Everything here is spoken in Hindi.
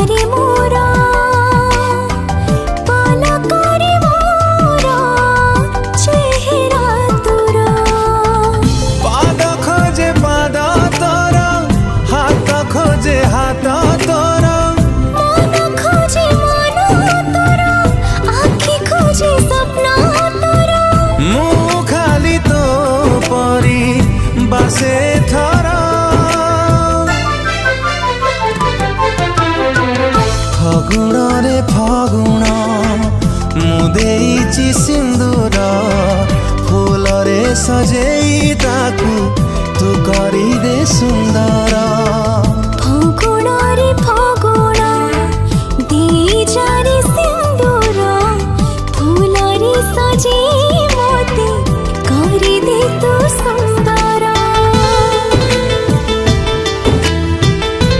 करे मोरा पाला करे मोरा चेहरा तोरा पाद खोजे पाद तोरा हाथ खोजे हाथ तोरा मन खोजे मन तोरा आँखी खोजे सपना तोरा मुँह खाली तो परी बासे थरा फगुण रे फगुण मु देइछि सिंदूर फूल रे सजे